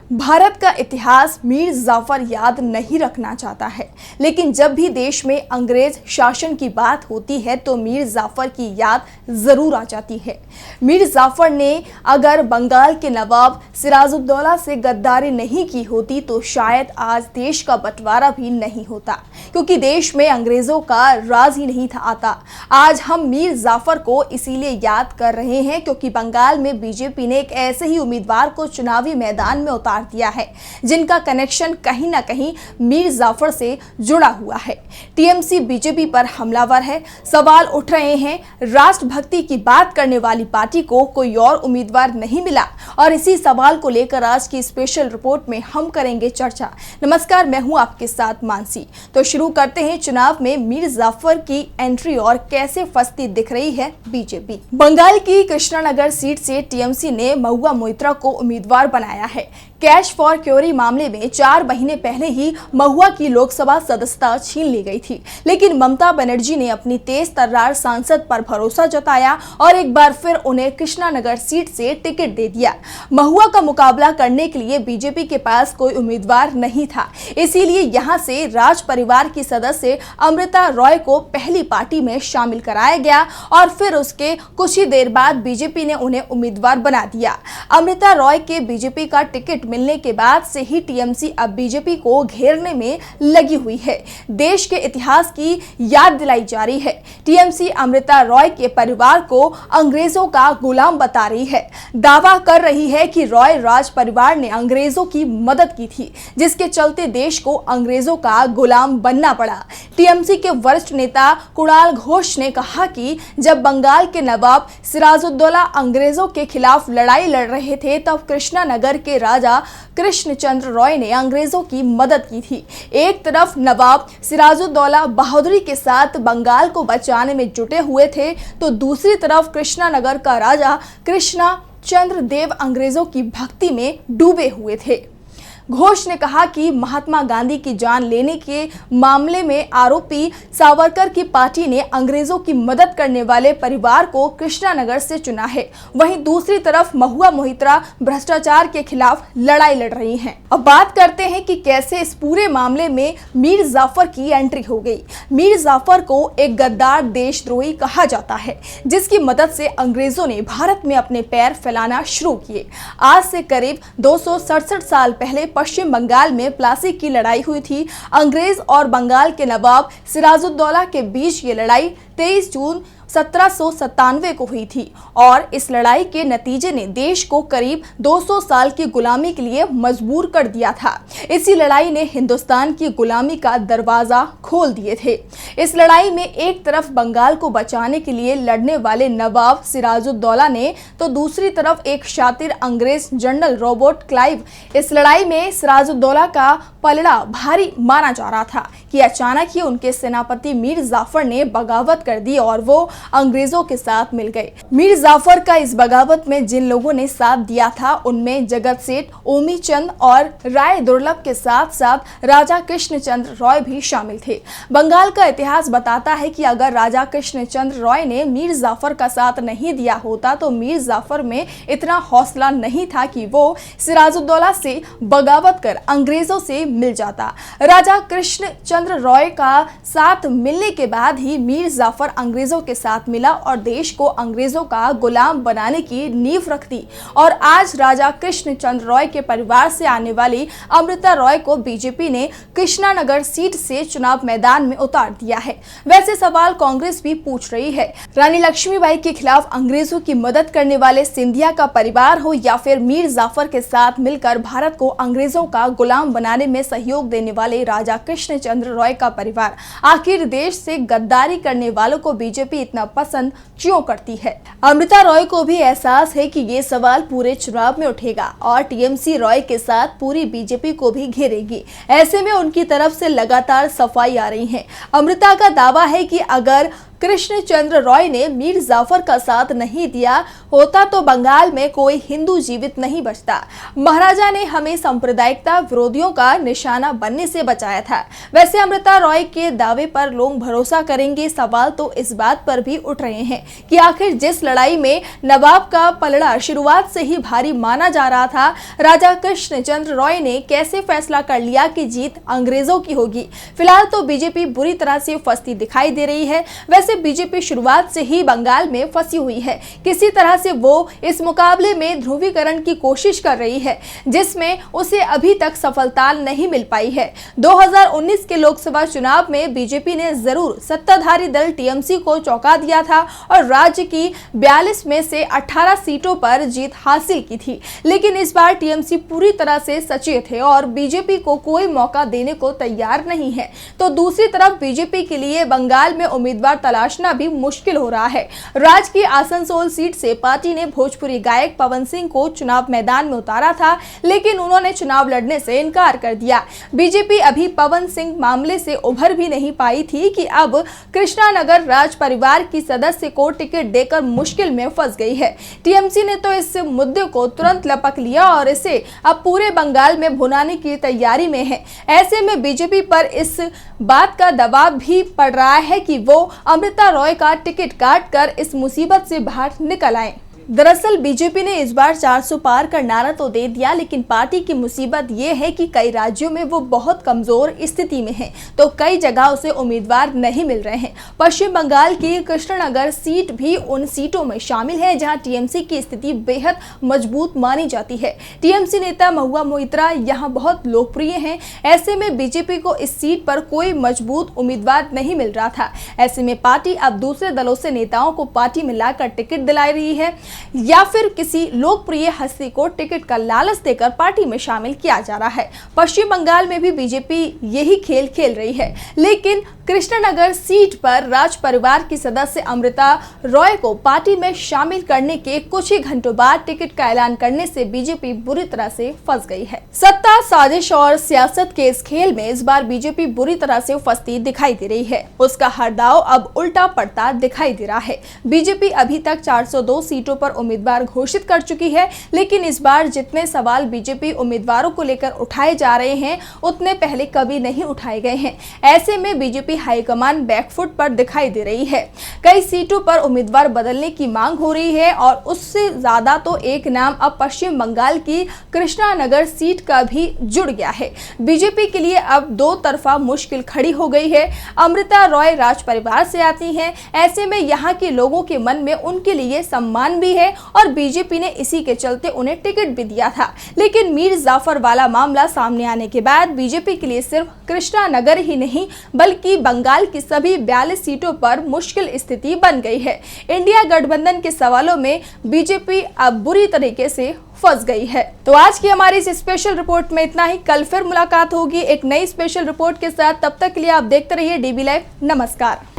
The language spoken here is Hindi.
भारत का इतिहास मीर जाफर याद नहीं रखना चाहता है, लेकिन जब भी देश में अंग्रेज शासन की बात होती है तो मीर जाफर की याद जरूर आ जाती है। मीर जाफर ने अगर बंगाल के नवाब सिराजुद्दौला से गद्दारी नहीं की होती तो शायद आज देश का बंटवारा भी नहीं होता, क्योंकि देश में अंग्रेजों का राज ही नहीं था आता। आज हम मीर जाफर को इसीलिए याद कर रहे हैं क्योंकि बंगाल में बीजेपी ने एक ऐसे ही उम्मीदवार को चुनावी मैदान में उतार दिया है जिनका कनेक्शन कहीं ना कहीं मीर जाफर से जुड़ा हुआ है। टीएमसी बीजेपी पर हमलावर है। सवाल उठ रहे हैं, राष्ट्रभक्ति की बात करने वाली पार्टी को कोई और उम्मीदवार नहीं मिला, और इसी सवाल को लेकर आज की स्पेशल रिपोर्ट में हम करेंगे चर्चा। नमस्कार, मैं हूं आपके साथ मानसी। तो शुरू करते हैं चुनाव में मीर जाफर की एंट्री और कैसे फंसती दिख रही है बीजेपी। बंगाल की कृष्णानगर सीट से टीएमसी ने महुआ मोइत्रा को उम्मीदवार बनाया है। कैश फॉर क्योरी मामले में 4 महीने पहले ही महुआ की लोकसभा सदस्यता छीन ली गई थी, लेकिन ममता बनर्जी ने अपनी तेज तर्रार सांसद पर भरोसा जताया और एक बार फिर उन्हें कृष्णानगर सीट से टिकट दे दिया। महुआ का मुकाबला करने के लिए बीजेपी के पास कोई उम्मीदवार नहीं था, इसीलिए यहां से राज परिवार की सदस्य अमृता रॉय को पहली पार्टी में शामिल कराया गया और फिर उसके कुछ ही देर बाद बीजेपी ने उन्हें उम्मीदवार बना दिया। अमृता रॉय के बीजेपी का टिकट मिलने के बाद से ही टीएमसी अब बीजेपी को घेरने में लगी हुई है। देश के इतिहास की याद दिलाई जा रही है। टीएमसी अमृता रॉय के परिवार को अंग्रेजों का गुलाम बता रही है। दावा कर रही है कि रॉय राज परिवार ने अंग्रेजों की मदद की थी, जिसके चलते देश को अंग्रेजों का गुलाम बनना पड़ा। टीएमसी के वरिष्ठ नेता कुणाल घोष ने कहा कि जब बंगाल के नवाब सिराजुद्दौला अंग्रेजों के खिलाफ लड़ाई लड़ रहे थे तब कृष्णानगर के राजा कृष्णचंद्र रॉय ने अंग्रेजों की मदद की थी। एक तरफ नवाब सिराजुद्दौला बहादुरी के साथ बंगाल को बचाने में जुटे हुए थे, तो दूसरी तरफ कृष्णानगर का राजा कृष्णचंद्र देव अंग्रेजों की भक्ति में डूबे हुए थे। घोष ने कहा कि महात्मा गांधी की जान लेने के मामले में आरोपी सावरकर की पार्टी ने अंग्रेजों की मदद करने वाले परिवार को कृष्णानगर से चुना है। वहीं दूसरी तरफ महुआ मोइत्रा भ्रष्टाचार के खिलाफ लड़ाई लड़ रही हैं। अब बात करते हैं कि कैसे इस पूरे मामले में मीर जाफर की एंट्री हो गई। मीर जाफर को एक गद्दार देशद्रोही कहा जाता है, जिसकी मदद से अंग्रेजों ने भारत में अपने पैर फैलाना शुरू किए। आज से करीब 267 साल पहले पश्चिम बंगाल में प्लासी की लड़ाई हुई थी। अंग्रेज और बंगाल के नवाब सिराजुद्दौला के बीच ये लड़ाई 23 जून 1797 को हुई थी और इस लड़ाई के नतीजे ने देश को करीब 200 साल की गुलामी के लिए मजबूर कर दिया था। इसी लड़ाई ने हिंदुस्तान की गुलामी का दरवाजा खोल दिए थे। इस लड़ाई में एक तरफ बंगाल को बचाने के लिए लड़ने वाले नवाब सिराजुद्दौला ने, तो दूसरी तरफ एक शातिर अंग्रेज जनरल रॉबर्ट क्लाइव। इस लड़ाई में सिराजुद्दौला का पलड़ा भारी माना जा रहा था कि अचानक ही उनके सेनापति मीर जाफर ने बगावत कर दी और वो अंग्रेजों के साथ मिल गए। मीर जाफर का इस बगावत में जिन लोगों ने साथ दिया था उनमें जगत सेठ, ओमी चंद और राय दुर्लभ के साथ साथ राजा कृष्णचंद्र रॉय भी शामिल थे। बंगाल का इतिहास बताता है कि अगर राजा कृष्णचंद्र रॉय ने मीर जाफर का साथ नहीं दिया होता तो मीर जाफर में इतना हौसला नहीं था कि वो सिराजुद्दौला से बगावत कर अंग्रेजों से मिल जाता। राजा कृष्णचंद्र रॉय का साथ मिलने के बाद ही मीर जाफर अंग्रेजों के साथ मिला और देश को अंग्रेजों का गुलाम बनाने की नींव रख दी। और आज राजा कृष्णचंद्र रॉय के परिवार से आने वाली अमृता रॉय को बीजेपी ने कृष्णानगर सीट से चुनाव मैदान में उतार दिया है। वैसे सवाल कांग्रेस भी पूछ रही है, रानी लक्ष्मीबाई के खिलाफ अंग्रेजों की मदद करने वाले सिंधिया का परिवार हो या फिर मीर जाफर के साथ मिलकर भारत को अंग्रेजों का गुलाम बनाने में सहयोग देने वाले राजा कृष्णचंद्र रॉय का परिवार, आखिर देश से गद्दारी करने वालों को बीजेपी इतना पसंद क्यों करती है? अमृता रॉय को भी एहसास है कि ये सवाल पूरे चुनाव में उठेगा और टीएमसी रॉय के साथ पूरी बीजेपी को भी घेरेगी। ऐसे में उनकी तरफ से लगातार सफाई आ रही है। अमृता का दावा है कि अगर कृष्ण चंद्र रॉय ने मीर जाफर का साथ नहीं दिया होता तो बंगाल में कोई हिंदू जीवित नहीं बचता। महाराजा ने हमें सांप्रदायिकता विरोधियों का निशाना बनने से बचाया था। वैसे अमृता रॉय के दावे पर लोग भरोसा करेंगे? सवाल तो इस बात पर भी उठ रहे हैं कि आखिर जिस लड़ाई में नवाब का पलड़ा शुरुआत से ही भारी माना जा रहा था, राजा कृष्ण चंद्र रॉय ने कैसे फैसला कर लिया कि जीत अंग्रेजों की होगी। फिलहाल तो बीजेपी बुरी तरह से फंसती दिखाई दे रही है। वैसे बीजेपी शुरुआत से ही बंगाल में फंसी हुई है। किसी तरह से वो इस मुकाबले में ध्रुवीकरण की कोशिश कर रही है, जिसमें उसे अभी तक सफलता नहीं मिल पाई है। 2019 के लोकसभा चुनाव में बीजेपी ने जरूर सत्ताधारी दल टीएमसी को चौंका दिया था और राज्य की 42 में से 18 सीटों पर जीत हासिल की थी। लेकिन इस बार टीएमसी पूरी तरह से सचेत है और बीजेपी को कोई मौका देने को तैयार नहीं है। तो दूसरी तरफ बीजेपी के लिए बंगाल में उम्मीदवार तलाशना भी मुश्किल हो रहा है। राज्य की आसनसोल सीट से पार्टी ने भोजपुरी गायक पवन सिंह को चुनाव मैदान में उतारा था, लेकिन उन्होंने चुनाव लड़ने से इनकार कर दिया। बीजेपी अभी पवन सिंह मामले से उभर भी नहीं पाई थी कि अब कृष्णानगर राज परिवार की सदस्य को टिकट देकर मुश्किल में फंस गई है। टीएमसी ने तो इस मुद्दे को तुरंत लपक लिया और इसे अब पूरे बंगाल में भुनाने की तैयारी में है। ऐसे में बीजेपी पर इस बात का दबाव भी पड़ रहा है कि वो अमृता रॉय का टिकट काट कर इस मुसीबत से बाहर निकल आए। दरअसल बीजेपी ने इस बार 400 पार का नारा तो दे दिया, लेकिन पार्टी की मुसीबत ये है कि कई राज्यों में वो बहुत कमजोर स्थिति में है, तो कई जगह उसे उम्मीदवार नहीं मिल रहे हैं। पश्चिम बंगाल की कृष्णनगर सीट भी उन सीटों में शामिल है जहां टीएमसी की स्थिति बेहद मजबूत मानी जाती है। टीएमसी नेता महुआ मोइत्रा यहां बहुत लोकप्रिय हैं। ऐसे में बीजेपी को इस सीट पर कोई मजबूत उम्मीदवार नहीं मिल रहा था। ऐसे में पार्टी अब दूसरे दलों से नेताओं को पार्टी में लाकर टिकट दिला रही है या फिर किसी लोकप्रिय हस्ती को टिकट का लालच देकर पार्टी में शामिल किया जा रहा है। पश्चिम बंगाल में भी बीजेपी यही खेल खेल रही है, लेकिन कृष्णनगर सीट पर राज परिवार की सदस्य अमृता रॉय को पार्टी में शामिल करने के कुछ ही घंटों बाद टिकट का ऐलान करने से बीजेपी बुरी तरह से फंस गई है। सत्ता, साजिश और सियासत के इस खेल में इस बार बीजेपी बुरी तरह से फंसती दिखाई दे रही है। उसका हर दाव अब उल्टा पड़ता दिखाई दे रहा है। बीजेपी अभी तक 402 सीटों पर उम्मीदवार घोषित कर चुकी है, लेकिन इस बार जितने सवाल बीजेपी उम्मीदवारों को लेकर उठाए जा रहे हैं उतने पहले कभी नहीं उठाए गए हैं। ऐसे में बीजेपी हाईकमान बैकफुट पर दिखाई दे रही है। कई सीटों पर उम्मीदवार बदलने की मांग हो रही है और उससे ज्यादा तो एक नाम अब पश्चिम बंगाल की कृष्णानगर सीट का भी जुड़ गया है। बीजेपी के लिए अब दो तरफा मुश्किल खड़ी हो गई है। अमृता रॉय राज परिवार से आती हैं, ऐसे में यहाँ के लोगों के मन में उनके लिए सम्मान भी है और बीजेपी ने इसी के चलते उन्हें टिकट भी दिया था। लेकिन मीर जाफर वाला मामला सामने आने के बाद बीजेपी के लिए सिर्फ कृष्णानगर ही नहीं बल्कि बंगाल की सभी 42 सीटों पर मुश्किल स्थिति बन गई है। इंडिया गठबंधन के सवालों में बीजेपी अब बुरी तरीके से फंस गई है। तो आज की हमारी इस स्पेशल रिपोर्ट में इतना ही। कल फिर मुलाकात होगी एक नई स्पेशल रिपोर्ट के साथ। तब तक के लिए आप देखते रहिए डीबी लाइव। नमस्कार।